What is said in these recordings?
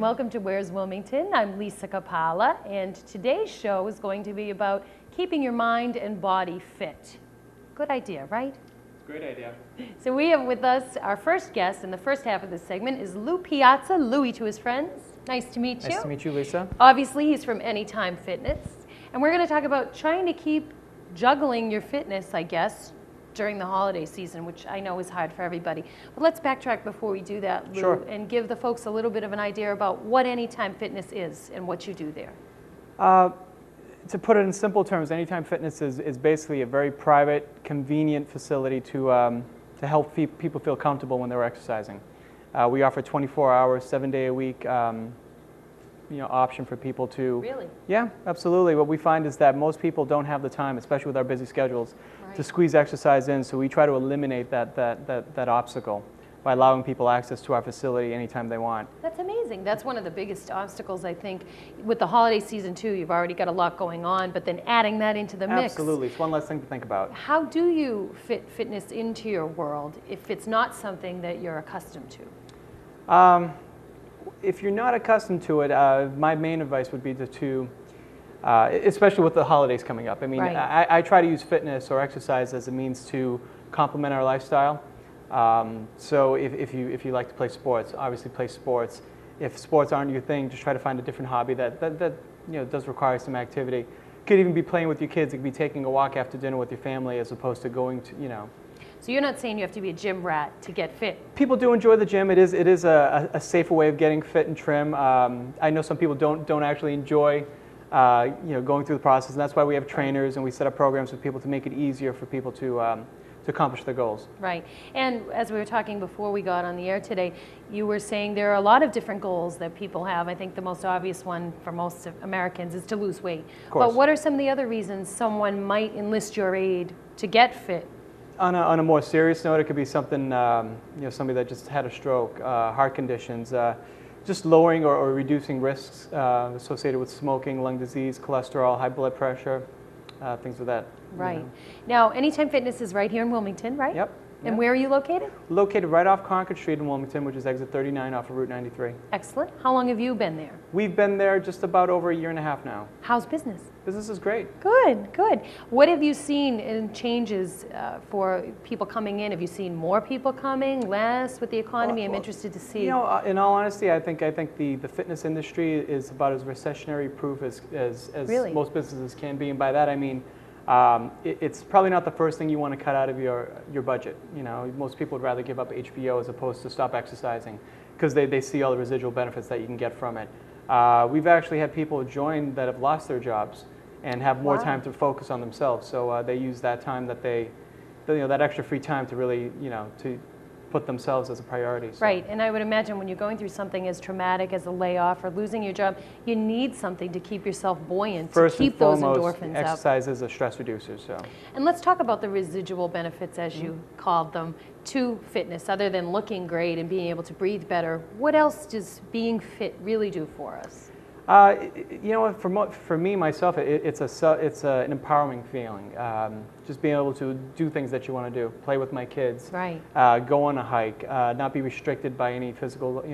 welcome to Where's Wilmington. I'm Lisa Capala, and today's show is going to be about keeping your mind and body fit. Good idea, right? It's a great idea. So we have with us our first guest in the first half of this segment is Lou Piazza, Louie to his friends. Nice to meet you. Nice to meet you, Lisa. Obviously, he's from Anytime Fitness, and we're going to talk about trying to keep juggling your fitness, I guess, during the holiday season, which I know is hard for everybody. But let's backtrack before we do that, Lou, Sure. and give the folks a little bit of an idea about what Anytime Fitness is and what you do there. To put it in simple terms, Anytime Fitness is basically a very private, convenient facility to help people feel comfortable when they're exercising. We offer 24 hours, 7-day a week option for people to... Really? Yeah, absolutely. What we find is that most people don't have the time, especially with our busy schedules, to squeeze exercise in, so we try to eliminate that obstacle by allowing people access to our facility anytime they want. That's amazing. That's one of the biggest obstacles, I think, with the holiday season too. You've already got a lot going on, but then adding that into the mix. Absolutely. It's one less thing to think about. How do you fit fitness into your world if it's not something that you're accustomed to? If you're not accustomed to it, my main advice would be to especially with the holidays coming up. I mean, Right. I try to use fitness or exercise as a means to complement our lifestyle. So if you like to play sports, obviously play sports. If sports aren't your thing, just try to find a different hobby that does require some activity. It could even be playing with your kids. It could be taking a walk after dinner with your family as opposed to going to, So you're not saying you have to be a gym rat to get fit? People do enjoy the gym. It is a safer way of getting fit and trim. I know some people don't actually enjoy going through the process, and that's why we have trainers and we set up programs with people to make it easier for people to accomplish their goals. Right. And as we were talking before we got on the air today, you were saying there are a lot of different goals that people have. I think the most obvious one for most Americans is to lose weight. Of course. But what are some of the other reasons someone might enlist your aid to get fit? On a more serious note, it could be something, somebody that just had a stroke, heart conditions, just lowering or reducing risks associated with smoking, lung disease, cholesterol, high blood pressure, things of that. Right. Now, Anytime Fitness is right here in Wilmington, right? Yep. And where are you located? Located right off Concord Street in Wilmington, which is exit 39 off of Route 93. Excellent. How long have you been there? We've been there just about over a year and a half now. How's business? Business is great. Good, good. What have you seen in changes for people coming in? Have you seen more people coming, less with the economy? I'm interested to see. In all honesty, I think the fitness industry is about as recessionary proof as Really? most businesses can be, and by that I mean it's probably not the first thing you want to cut out of your budget. Most people would rather give up HBO as opposed to stop exercising because they see all the residual benefits that you can get from it. We've actually had people join that have lost their jobs and have more time to focus on themselves. So they use that time that that extra free time to really, to put themselves as a priority. So. Right, and I would imagine when you're going through something as traumatic as a layoff or losing your job, you need something to keep yourself buoyant, to keep those endorphins up. Exercise is a stress reducer. So. And let's talk about the residual benefits, as you called them, to fitness, other than looking great and being able to breathe better. What else does being fit really do for us? For me, myself, it's an empowering feeling. Just being able to do things that you want to do, play with my kids, Right. Go on a hike, not be restricted by any physical,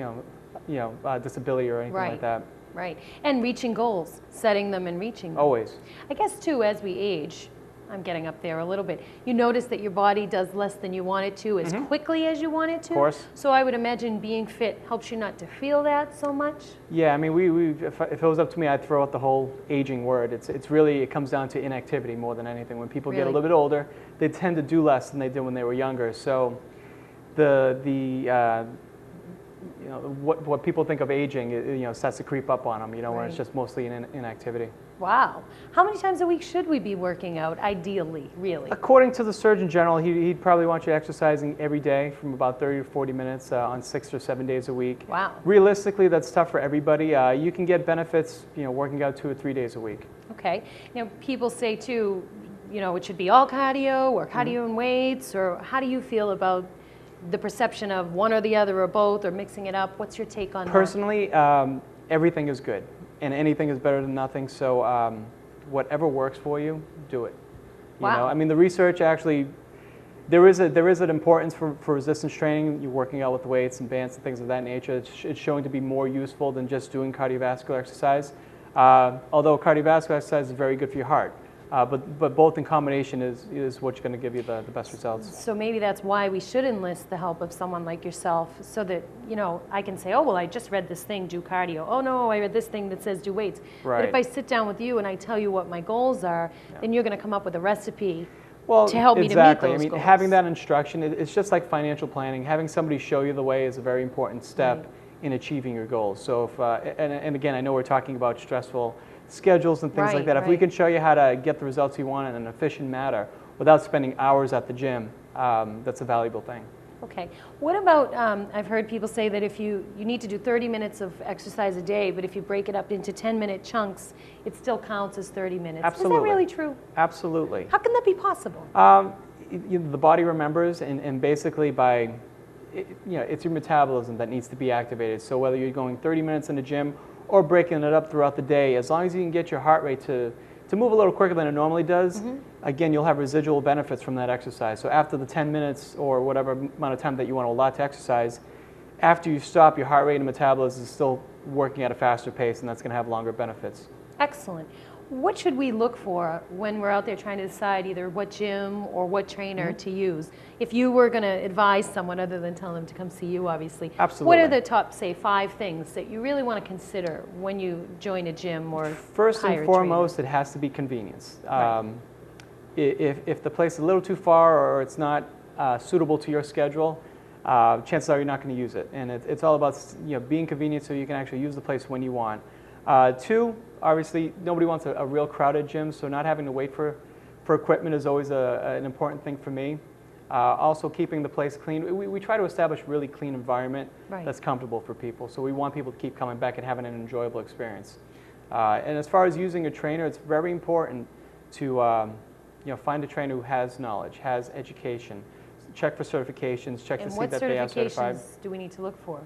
disability or anything like that. Right, and reaching goals, setting them and reaching them. Always. I guess too, as we age, I'm getting up there a little bit, you notice that your body does less than you want it to as quickly as you want it to. Of course. So I would imagine being fit helps you not to feel that so much. Yeah, I mean, if it was up to me, I'd throw out the whole aging word. It's really, it comes down to inactivity more than anything. When people get a little bit older, they tend to do less than they did when they were younger. So what people think of aging, starts to creep up on them, when it's just mostly an inactivity. Wow. How many times a week should we be working out, ideally, really? According to the Surgeon General, he'd probably want you exercising every day from about 30 to 40 minutes on 6 or 7 days a week. Wow. Realistically, that's tough for everybody. You can get benefits, working out 2 or 3 days a week. Okay. People say too, it should be all cardio or cardio and weights, or how do you feel about the perception of one or the other or both or mixing it up? What's your take on that? Personally, everything is good. And anything is better than nothing, so whatever works for you, do it. Wow. I mean, the research actually There is an importance for resistance training. You're working out with weights and bands and things of that nature. It's showing to be more useful than just doing cardiovascular exercise. Although cardiovascular exercise is very good for your heart. But both in combination is what's going to give you the best results. So maybe that's why we should enlist the help of someone like yourself, so that, you know, I can say, oh, well, I just read this thing, do cardio. Oh, no, I read this thing that says do weights. Right. But if I sit down with you and I tell you what my goals are, then you're going to come up with a recipe Well, to help me to meet exactly. those I mean, goals. having that instruction, it's just like financial planning. Having somebody show you the way is a very important step in achieving your goals. So if, and again, I know we're talking about stressful schedules and things like that. If we can show you how to get the results you want in an efficient manner without spending hours at the gym, that's a valuable thing. Okay. What about, I've heard people say that if you need to do 30 minutes of exercise a day, but if you break it up into 10-minute chunks, it still counts as 30 minutes. Absolutely. Is that really true? Absolutely. How can that be possible? The body remembers, and basically by, it's your metabolism that needs to be activated. So whether you're going 30 minutes in the gym or breaking it up throughout the day, as long as you can get your heart rate to move a little quicker than it normally does, again, you'll have residual benefits from that exercise. So after the 10 minutes or whatever amount of time that you want to allot to exercise, after you stop, your heart rate and metabolism is still working at a faster pace, and that's going to have longer benefits. Excellent. What should we look for when we're out there trying to decide either what gym or what trainer to use? If you were going to advise someone, other than tell them to come see you, obviously, Absolutely. What are the top, say, 5 things that you really want to consider when you join a gym or First hire and a foremost, trainer? it has to be convenience. Right. If the place is a little too far or it's not suitable to your schedule, chances are you're not going to use it. And it's all about being convenient so you can actually use the place when you want. 2, obviously, nobody wants a real crowded gym, so not having to wait for equipment is always an important thing for me. Also, keeping the place clean. We try to establish a really clean environment that's comfortable for people. So we want people to keep coming back and having an enjoyable experience. And as far as using a trainer, it's very important to find a trainer who has knowledge, has education. Check for certifications, check to see that they are certified. And what certifications do we need to look for?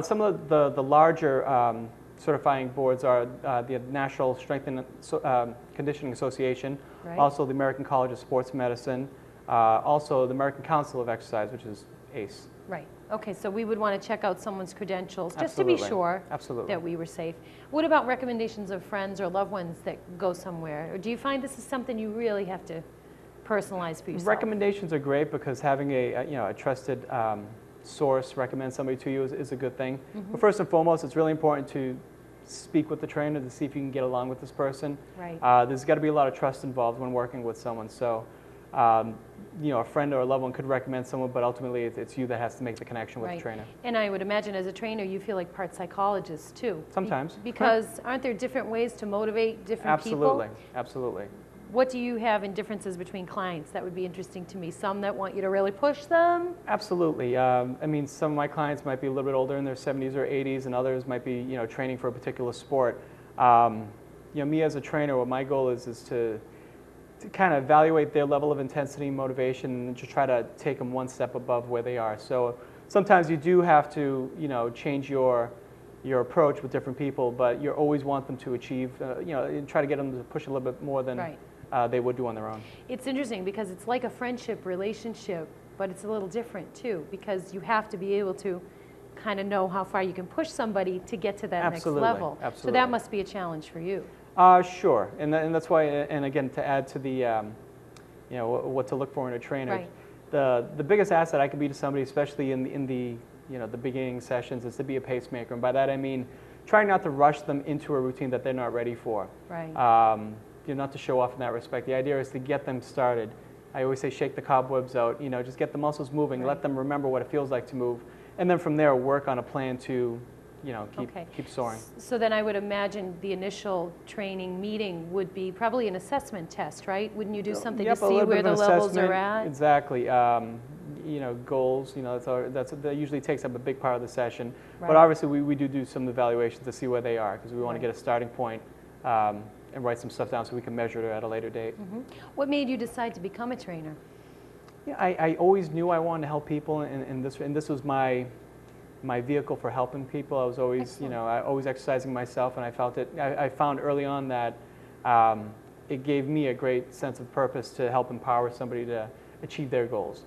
Some of the larger certifying boards are the National Strength and Conditioning Association, also the American College of Sports Medicine, also the American Council of Exercise, which is ACE. Right. Okay, so we would want to check out someone's credentials just Absolutely. to be sure Absolutely. that we were safe. What about recommendations of friends or loved ones that go somewhere? Or do you find this is something you really have to personalize for yourself? Recommendations are great because having a trusted source recommend somebody to you is a good thing. But first and foremost, it's really important to speak with the trainer to see if you can get along with this person. Right. There's got to be a lot of trust involved when working with someone. So, a friend or a loved one could recommend someone, but ultimately it's you that has to make the connection with the trainer. And I would imagine as a trainer, you feel like part psychologist too. Sometimes. Because aren't there different ways to motivate different people? Absolutely. What do you have in differences between clients? That would be interesting to me. Some that want you to really push them? Absolutely. I mean, some of my clients might be a little bit older in their 70s or 80s, and others might be, training for a particular sport. Me as a trainer, what my goal is to kind of evaluate their level of intensity and motivation and just try to take them one step above where they are. So sometimes you do have to, change your approach with different people, but you always want them to achieve, and try to get them to push a little bit more than they would do on their own. It's interesting because it's like a friendship relationship, but it's a little different too, because you have to be able to kind of know how far you can push somebody to get to that next level. Absolutely. So that must be a challenge for you. Sure, and that's why, and again, to add to the, what to look for in a trainer, the biggest asset I can be to somebody, especially in the beginning sessions, is to be a pacemaker. And by that I mean trying not to rush them into a routine that they're not ready for. Right. Not to show off in that respect. The idea is to get them started. I always say shake the cobwebs out, just get the muscles moving, let them remember what it feels like to move, and then from there work on a plan to keep soaring. So then I would imagine the initial training meeting would be probably an assessment test, right? Wouldn't you do something to see where the levels are at? Exactly. Goals, that usually takes up a big part of the session. But obviously we do some evaluations to see where they are, because we want to get a starting point and write some stuff down so we can measure it at a later date. What made you decide to become a trainer? Yeah, I always knew I wanted to help people, and this was my vehicle for helping people. I was always, always exercising myself, and I felt it. I found early on that it gave me a great sense of purpose to help empower somebody to achieve their goals.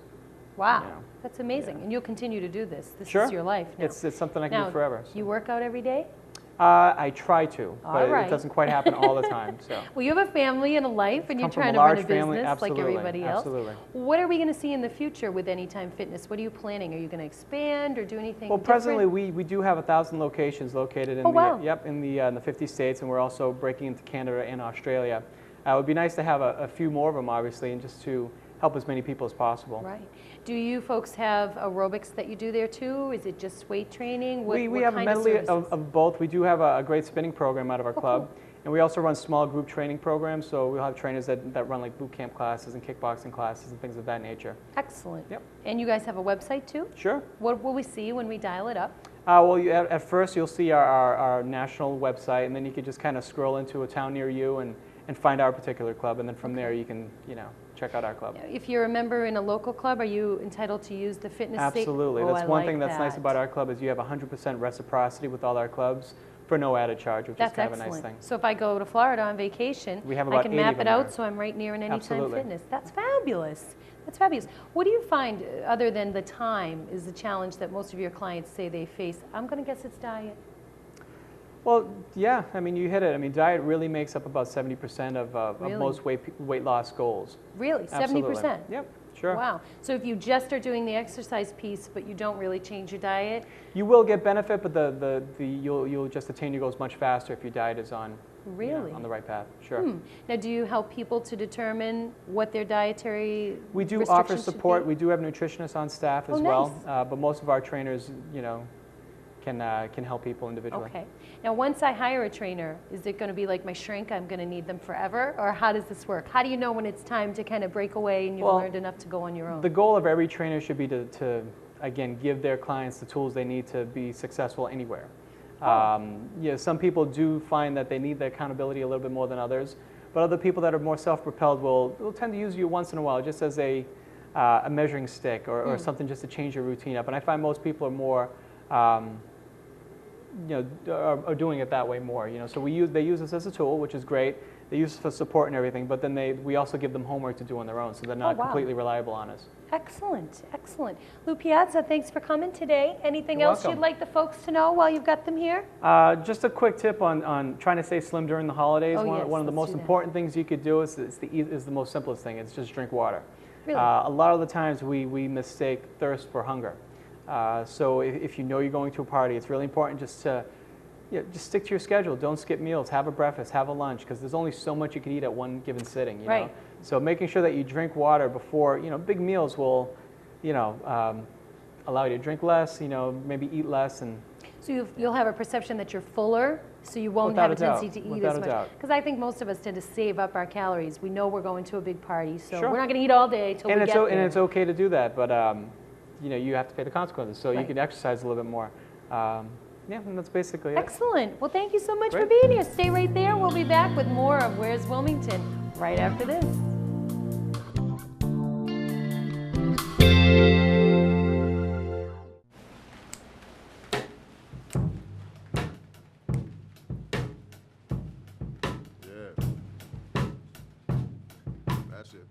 Wow, you know. that's amazing. And you'll continue to do this. This Sure. is your life now. It's something I can do forever. So. You work out every day? I try to, but All right. it doesn't quite happen all the time. So. Well, you have a family and a life, and you're Come from trying a to run a large family, business like absolutely, everybody else. absolutely. What are we going to see in the future with Anytime Fitness? What are you planning? Are you going to expand or do anything Well, different? presently we do have 1,000 locations located in the 50 states, and we're also breaking into Canada and Australia. It would be nice to have a few more of them, obviously, and just to help as many people as possible. Right. Do you folks have aerobics that you do there too? Is it just weight training? We have a medley of both. We do have a great spinning program out of our club. Cool. And we also run small group training programs, so we'll have trainers that run like boot camp classes and kickboxing classes and things of that nature. Excellent. Yep. And you guys have a website too? Sure. What will we see when we dial it up? Well, at first you'll see our national website, and then you can just kind of scroll into a town near you and find our particular club, and then from there you can, check out our club. If you're a member in a local club, are you entitled to use the fitness? Absolutely. Oh, That's one thing that's nice about our club is you have 100% reciprocity with all our clubs for no added charge, which is kind of a nice thing. So if I go to Florida on vacation, we have I about can 80 map of it them out there. so I'm right near an Anytime Absolutely. Fitness. That's fabulous. That's fabulous. What do you find, other than the time, is the challenge that most of your clients say they face? I'm going to guess it's diet. Well, yeah, I mean, you hit it. I mean, diet really makes up about 70% of most weight loss goals. Really? Absolutely. 70%? Yep, sure. Wow. So if you just are doing the exercise piece, but you don't really change your diet? You will get benefit, but you'll just attain your goals much faster if your diet is on on the right path. Sure. Now, do you help people to determine what their dietary We do restrictions offer should support. be? We do have nutritionists on staff as Oh, well, nice. but most of our trainers, can help people individually. Okay. Now, once I hire a trainer, is it going to be like my shrink? I'm going to need them forever? Or how does this work? How do you know when it's time to kind of break away and you've learned enough to go on your own? The goal of every trainer should be to again, give their clients the tools they need to be successful anywhere. Some people do find that they need the accountability a little bit more than others, but other people that are more self-propelled will tend to use you once in a while just as a measuring stick or something just to change your routine up. And I find most people are more are doing it that way more. So they use this as a tool, which is great. They use it for support and everything, but then we also give them homework to do on their own, so they're not completely reliable on us. Excellent, excellent. Lou Piazza, thanks for coming today. Anything else welcome. you'd like the folks to know while you've got them here? Just a quick tip on trying to stay slim during the holidays. Oh, yes, one of the let's most do that. important things you could do is the most simplest thing. It's just drink water. Really? A lot of the times we mistake thirst for hunger. So if you know you're going to a party, it's really important just to just stick to your schedule. Don't skip meals. Have a breakfast. Have a lunch, because there's only so much you can eat at one given sitting. You know? So making sure that you drink water before big meals will allow you to drink less. Maybe eat less and. So you'll have a perception that you're fuller, so you won't Without have a a tendency doubt. to eat Without as a much. doubt. Because I think most of us tend to save up our calories. We know we're going to a big party, so Sure. we're not going to eat all day till we get there. And it's okay to do that, but you have to pay the consequences. So you Right. can exercise a little bit more. And that's basically it. Excellent. Well, thank you so much for Great. being here. Stay right there. We'll be back with more of Where's Wilmington right after this. Yeah. That's it.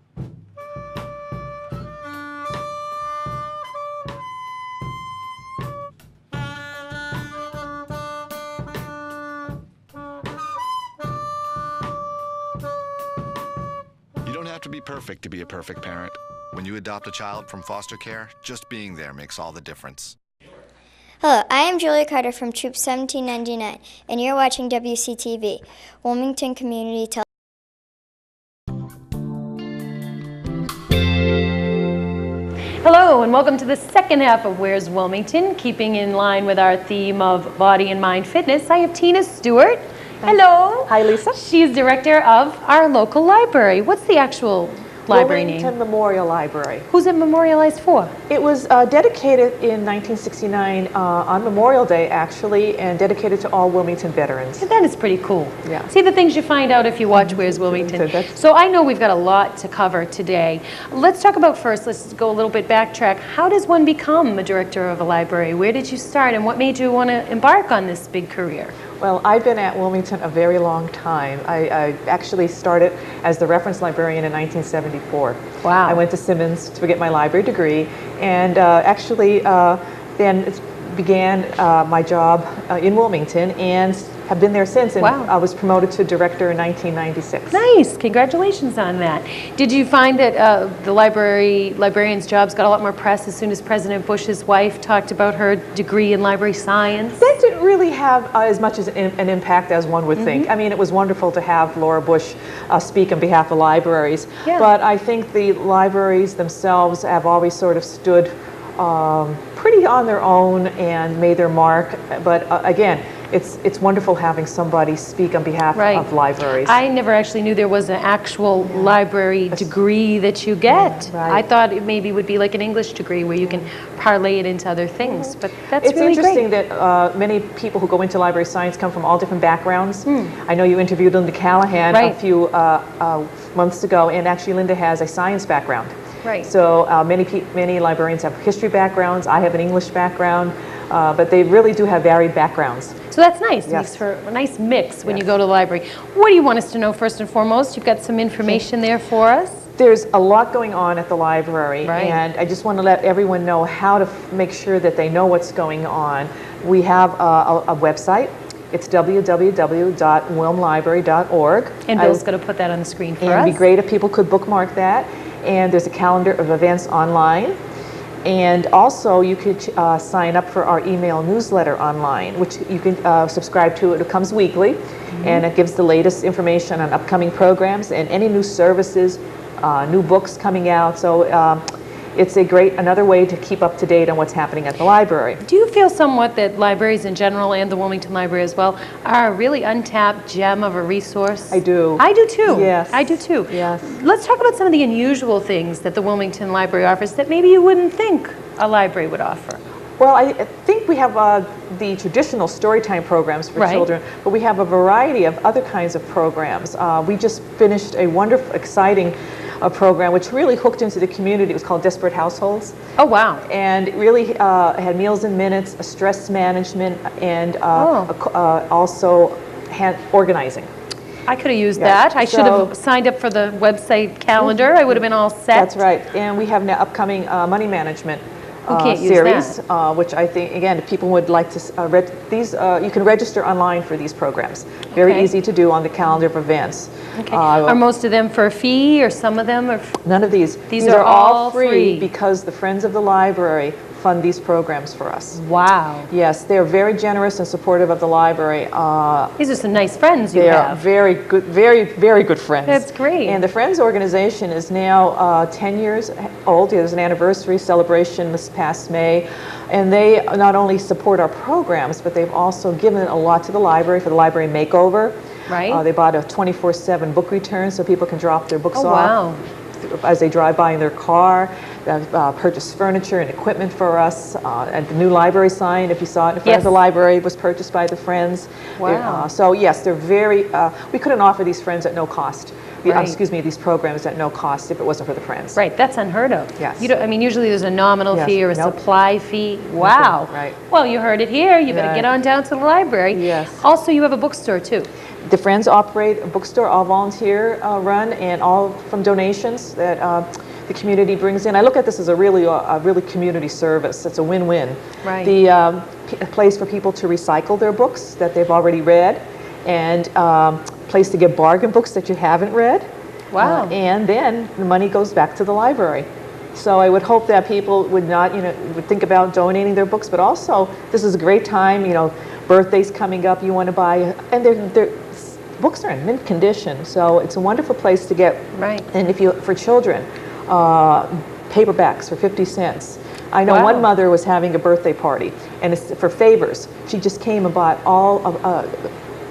You don't have to be perfect to be a perfect parent. When you adopt a child from foster care, just being there makes all the difference. Hello, I am Julia Carter from Troop 1799, and you're watching WCTV, Wilmington Community Television. Hello, and welcome to the second half of Where's Wilmington, keeping in line with our theme of body and mind fitness. I have Tina Stewart. Hello. Hi, Lisa. She's director of our local library. What's the actual library Wilmington name? Memorial Library. Who's it memorialized for? It was dedicated in 1969 on Memorial Day, actually, and dedicated to all Wilmington veterans. That is pretty cool. Yeah. See the things you find out if you watch Where's Wilmington. So I know we've got a lot to cover today. Let's talk about first, let's go a little bit backtrack. How does one become a director of a library? Where did you start and what made you want to embark on this big career? Well, I've been at Wilmington a very long time. I actually started as the reference librarian in 1974. Wow. I went to Simmons to get my library degree, and then began my job in Wilmington and have been there since, and Wow. I was promoted to director in 1996. Nice, congratulations on that. Did you find that the librarian's jobs got a lot more press as soon as President Bush's wife talked about her degree in library science? That didn't really have as much as an impact as one would think. I mean, it was wonderful to have Laura Bush speak on behalf of libraries, Yeah. but I think the libraries themselves have always sort of stood pretty on their own and made their mark. But again, it's wonderful having somebody speak on behalf Right. of libraries. I never actually knew there was an actual library degree that you get. right. I thought it maybe would be like an English degree where you can parlay it into other things, but that's It's really interesting great. that many people who go into library science come from all different backgrounds. I know you interviewed Linda Callahan Right. a few months ago, and actually Linda has a science background. Right. So many librarians have history backgrounds. I have an English background, but they really do have varied backgrounds. So that's nice. It Yes. makes for a nice mix when you Yes. go to the library. What do you want us to know first and foremost? You've got some information there for us. There's a lot going on at the library, Right. and I just want to let everyone know how to make sure that they know what's going on. We have a website. It's www.wilmlibrary.org. And Bill's going to put that on the screen for And us. it'd be great if people could bookmark that. And there's a calendar of events online. And also, you could sign up for our email newsletter online, which you can subscribe to. It comes weekly, and it gives the latest information on upcoming programs and any new services, new books coming out. So it's another way to keep up to date on what's happening at the library. Do you feel somewhat that libraries in general and the Wilmington Library as well are a really untapped gem of a resource? I do. I do too. Yes. I do too. Yes. Let's talk about some of the unusual things that the Wilmington Library offers that maybe you wouldn't think a library would offer. Well, I think we have the traditional storytime programs for Right. children, but we have a variety of other kinds of programs. We just finished a wonderful, exciting program which really hooked into the community. It was called Desperate Households, Oh, wow. and it really had meals and minutes, stress management, and also organizing. I could have used Yeah. that. I should So- have signed up for the website calendar. I would have been all set. That's right. And we have now upcoming money management Who can't use series, that? which I think, again, if people would like to, you can register online for these programs. Very Okay. easy to do on the calendar of events. Okay. Are most of them for a fee, or some of them are? None of these. These are all free. because the Friends of the Library fund these programs for us. Wow. Yes, they're very generous and supportive of the librry. These are some nice friends you They are have. very good, very good friends. That's great. And the Friends organization is now 10 years old. There's an anniversary celebration this past May. And they not only support our programs, but they've also given a lot to the library for the library makeover. Right. They bought a 24/7 book return so people can drop their books Oh, off wow. as they drive by in their car. Purchased furniture and equipment for us. And the new library sign, if you saw it in front of the Yes. library, was purchased by the Friends. Wow. So yes, they're very, we couldn't offer these Friends at no cost. Right. These programs at no cost if it wasn't for the Friends. Right, that's unheard of. Yes. You don't, I mean, usually there's a nominal Yes. fee or a Nope. supply fee. Wow. Right. Well, you heard it here. You better Right. get on down to the library. Yes. Also, you have a bookstore too. The Friends operate a bookstore, all volunteer run, and all from donations that the community brings in. I look at this as a really community service. It's a win-win. Right. A place for people to recycle their books that they've already read, and place to get bargain books that you haven't read. Wow. And then the money goes back to the library. So I would hope that people would not, would think about donating their books, but also this is a great time, birthdays coming up, you want to buy, and they're books are in mint condition, so it's a wonderful place to get. Right. And for children, paperbacks for 50 cents. I know Wow. one mother was having a birthday party, and it's for favors. She just came and bought all of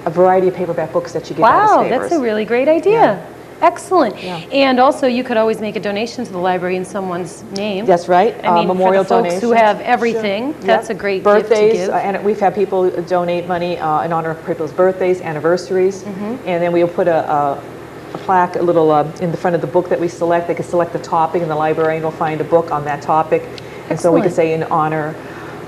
a variety of paperback books that she gave out as Wow, favors. that's a really great idea. Yeah. Excellent. Yeah. And also, you could always make a donation to the library in someone's name. That's right. I mean, Memorial for the folks who donations. have everything, Sure. that's Yep. a great birthdays, gift to give. and we've had people donate money in honor of people's birthdays, anniversaries, Mm-hmm. and then we'll put a plaque, a little in the front of the book that we select. They can select the topic, and the librarian will find a book on that topic, and so we can Excellent. say in honor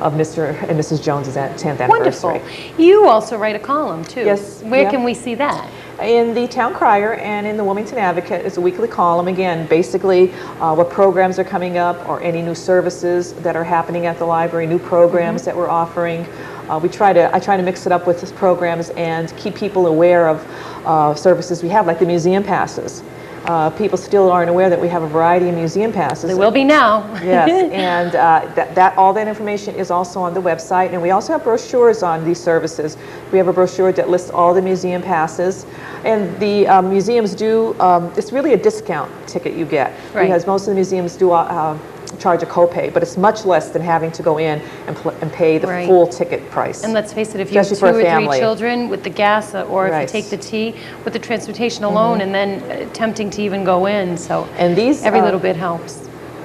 of Mr. and Mrs. Jones's 10th Wonderful. anniversary. You also write a column too. Yes, Where yeah. can we see that? In the Town Crier and in the Wilmington Advocate is a weekly column. Again, basically what programs are coming up or any new services that are happening at the library, new programs that we're offering. I try to mix it up with programs and keep people aware of services we have, like the museum passes. People still aren't aware that we have a variety of museum passes. They will be now. Yes, and all that information is also on the website, and we also have brochures on these services. We have a brochure that lists all the museum passes, and the museums do, it's really a discount ticket you get, Right. because most of the museums do charge a copay, but it's much less than having to go in and pay the Right. full ticket price. And let's face it, if you have Especially two for a or three family. children with the gas, or if Right. you take the T with the transportation alone, and then tempting to even go in, so And these every little bit helps.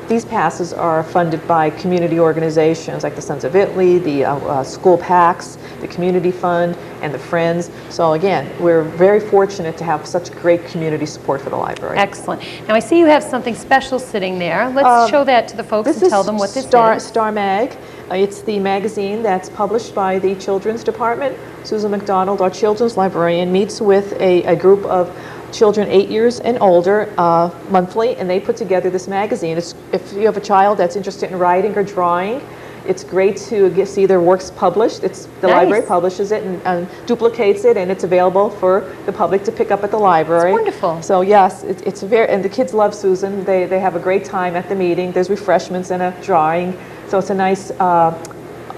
These passes are funded by community organizations like the Sons of Italy, the school PACs, the Community Fund, and the Friends. So again, we're very fortunate to have such great community support for the library. Excellent. Now I see you have something special sitting there. Let's show that to the folks This and is tell them what this Star, is. Star Mag. It's the magazine that's published by the Children's Department. Susan McDonald, our children's librarian, meets with a group of children 8 years and older monthly, and they put together this magazine. If you have a child that's interested in writing or drawing, it's great to see their works published. The Nice. library publishes it and duplicates it, and it's available for the public to pick up at the library. It's wonderful. So yes, it's very, and the kids love Susan. They have a great time at the meeting. There's refreshments and a drawing. So it's a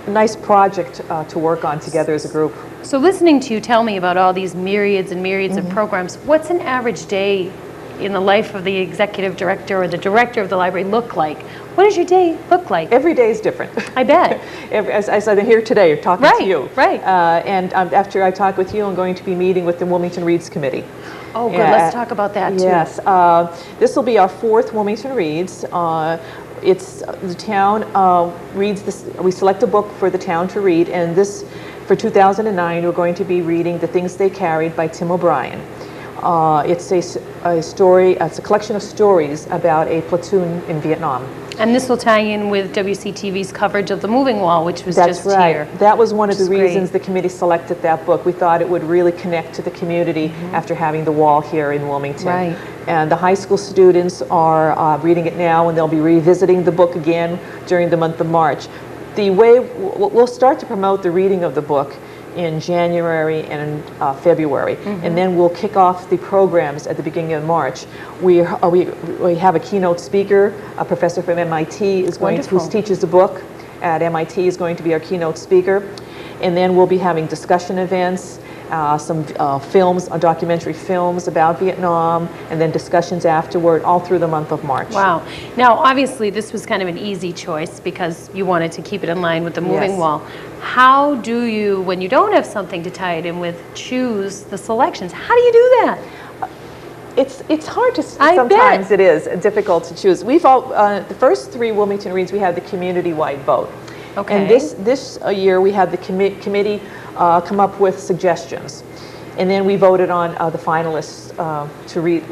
nice project to work on together as a group. So listening to you tell me about all these myriads and myriads of programs, what's an average day in the life of the executive director or the director of the library look like? What does your day look like? Every day is different. I bet. As I said, I'm here today talking Right, to you. right. And after I talk with you, I'm going to be meeting with the Wilmington Reads Committee. Oh, good. Let's talk about that too. Yes. This will be our 4th Wilmington Reads. It's the town reads this. We select a book for the town to read, and this, for 2009, we're going to be reading The Things They Carried by Tim O'Brien. It's a story. It's a collection of stories about a platoon in Vietnam. And this will tie in with WCTV's coverage of The Moving Wall, which was That's just right. here. That was one of which the is reasons great. the committee selected that book. We thought it would really connect to the community after having the wall here in Wilmington. Right. And the high school students are reading it now, and they'll be revisiting the book again during the month of March. The way we'll start to promote the reading of the book in January and February, and then we'll kick off the programs at the beginning of March. We have a keynote speaker, a professor from MIT is going to, who Wonderful. teaches the book at MIT, is going to be our keynote speaker, and then we'll be having discussion events, some films, documentary films about Vietnam, and then discussions afterward, all through the month of March. Wow. Now, obviously, this was kind of an easy choice because you wanted to keep it in line with The Moving Yes. Wall. How do you, when you don't have something to tie it in with, choose the selections? How do you do that? It's hard to, I sometimes bet. it is difficult to choose. We've all, the first 3 Wilmington Reads, we had the community-wide vote. Okay. And this year we had the committee come up with suggestions. And then we voted on the finalists to read.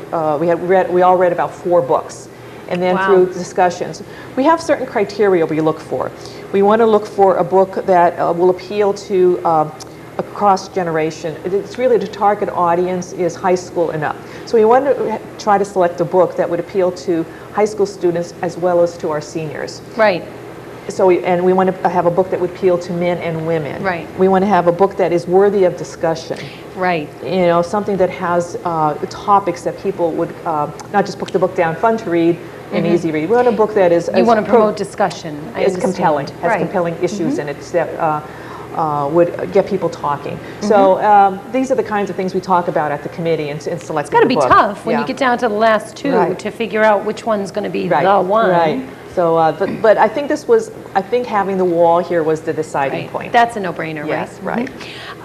We all read about 4 books. And then Wow. through discussions, we have certain criteria we look for. We want to look for a book that will appeal to across generation. It's really the target audience is high school and up. So we want to try to select a book that would appeal to high school students as well as to our seniors. Right. So we want to have a book that would appeal to men and women. Right. We want to have a book that is worthy of discussion. Right. You know, something that has topics that people would not just put the book down, fun to read, and easy read. We want a book that is You want to promote discussion. I is understand. compelling, has Right. compelling issues in it that would get people talking. So these are the kinds of things we talk about at the committee and selecting the book. It's got to be tough when you get down to the last 2 Right. to figure out which one's going to be right. the one. Right. So, but I think I think having the wall here was the deciding Right. point. That's a no-brainer, Yes, right?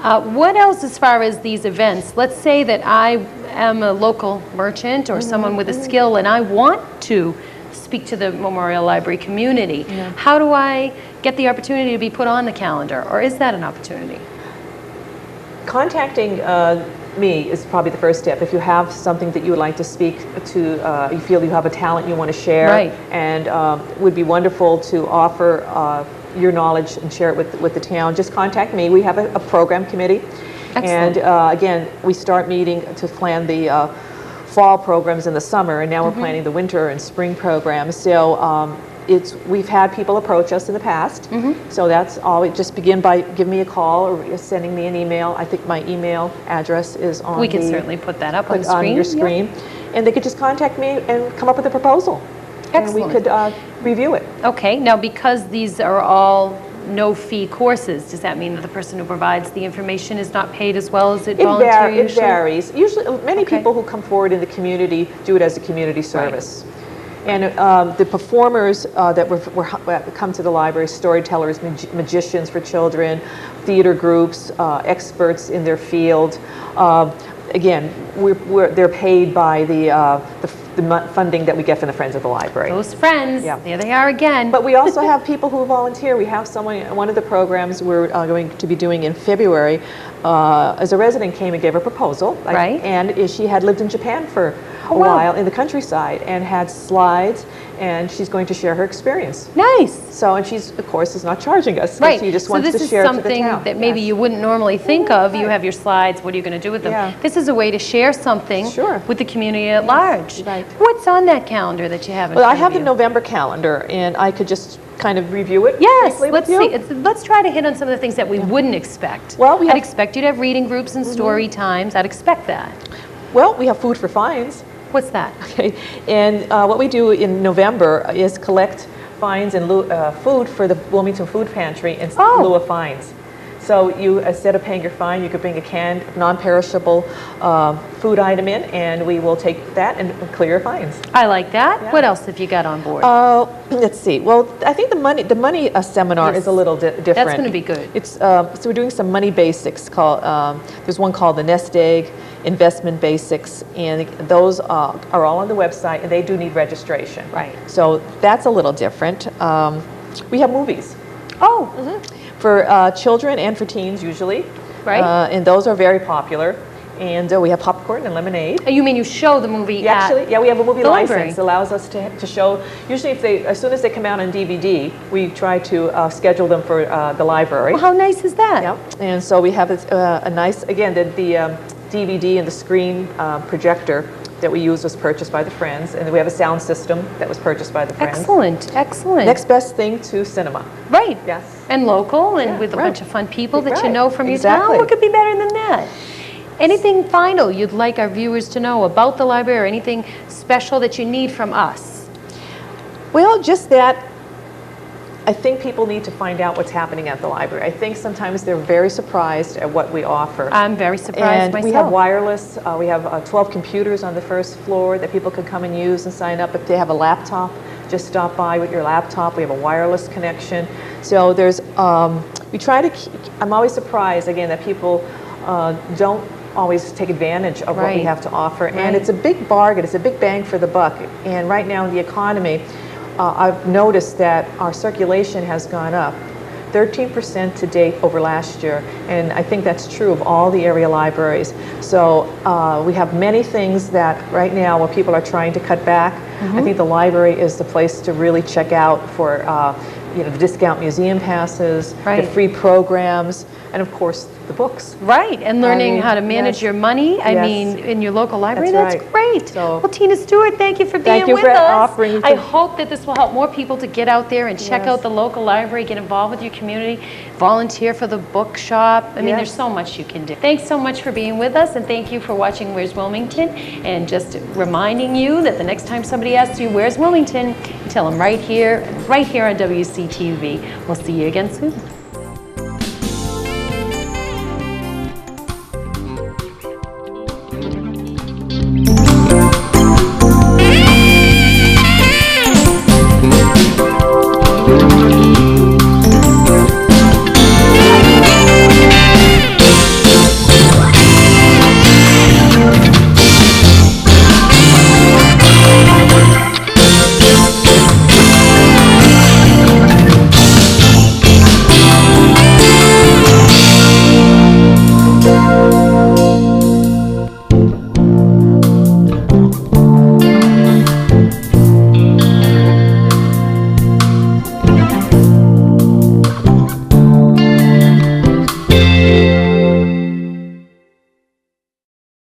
right. What else as far as these events? Let's say that I am a local merchant or someone with a skill and I want to speak to the Memorial Library community. How do I get the opportunity to be put on the calendar, or is that an opportunity? Contacting me is probably the first step. If you have something that you would like to speak to, you feel you have a talent you want to share, Right. and it would be wonderful to offer your knowledge and share it with the town, just contact me. We have a program committee. Excellent. And again, we start meeting to plan the fall programs in the summer, and now we're planning the winter and spring programs. So we've had people approach us in the past. So that's always, just begin by giving me a call or sending me an email. I think my email address is on We can certainly put that up on the screen. on your screen. And they could just contact me and come up with a proposal. Excellent. And we could review it. Okay, now because these are all no-fee courses, does that mean that the person who provides the information is not paid as well as it volunteer It usually? varies. Usually, many Okay. people who come forward in the community do it as a community service. And the performers that come to the library, storytellers, magicians for children, theater groups, experts in their field, again, they're paid by the funding that we get from the Friends of the Library. Those friends, Yeah. there they are again. But we also have people who volunteer. We have one of the programs we're going to be doing in February, as a resident came and gave a proposal. Right. And she had lived in Japan for a wow. while in the countryside and had slides, and she's going to share her experience. Nice. So, and she's, of course, is not charging us. Right. She just so wants this to is share it to the something town. that maybe Yes. you wouldn't normally think of. You Right. have your slides. What are you going to do with them? Yeah. This is a way to share something Sure. with the community at large. Right. What's on that calendar that you have in Well, I front have of the you? November calendar, and I could just kind of review it Yes, briefly let's with you. see. Let's try to hit on some of the things that we wouldn't expect. Well, we I'd have- expect you to have reading groups and story times. I'd expect that. Well, we have food for fines. What's that? Okay, and what we do in November is collect fines and food for the Wilmington Food Pantry in Oh. lieu of fines. So you, instead of paying your fine, you could bring a canned, non-perishable food item in, and we will take that and clear your fines. I like that. Yeah. What else have you got on board? Let's see. Well, I think the money seminar Yes. is a little different. That's gonna be good. It's so we're doing some money basics. There's one called the Nest Egg Investment Basics, and those are all on the website, and they do need registration. Right. So that's a little different. We have movies Oh, for children and for teens usually. Right. And those are very popular. And we have popcorn and lemonade. you mean you show the movie Yeah, actually, yeah, we have a movie the library. license. Allows us to show. Usually, as soon as they come out on DVD, we try to schedule them for the library. Well, how nice is that? Yep. And so we have a nice, again, the DVD and the screen projector that we use was purchased by the Friends, and we have a sound system that was purchased by the Friends. Excellent, excellent. Next best thing to cinema. Right. Yes. And local and Yeah, with a right. bunch of fun people that you Right, know from your exactly. town. What could be better than that? Anything final you'd like our viewers to know about the library, or anything special that you need from us? Well, just that I think people need to find out what's happening at the library. I think sometimes they're very surprised at what we offer. I'm very surprised And myself. we have wireless. We have 12 computers on the first floor that people can come and use and sign up. If they have a laptop, just stop by with your laptop. We have a wireless connection. So there's, we try to keep, I'm always surprised, again, that people don't always take advantage of what we Right. have to offer. Right. And it's a big bargain. It's a big bang for the buck. And right now in the economy, I've noticed that our circulation has gone up 13% to date over last year, and I think that's true of all the area libraries. So we have many things that right now where people are trying to cut back. I think the library is the place to really check out for the discount museum passes, Right. the free programs, and of course the books. Right, and learning mean, how to manage yes. your money, I Yes. mean, in your local library, That's that's right. great. So- Well, Tina Stewart, thank you for being Thank you with for us. offering I to- hope that this will help more people to get out there and check Yes. out the local library, get involved with your community, volunteer for the bookshop. I mean, Yes. there's so much you can do. Thanks so much for being with us, and thank you for watching Where's Wilmington, and just reminding you that the next time somebody asks you, where's Wilmington, you tell them right here on WCTV. We'll see you again soon.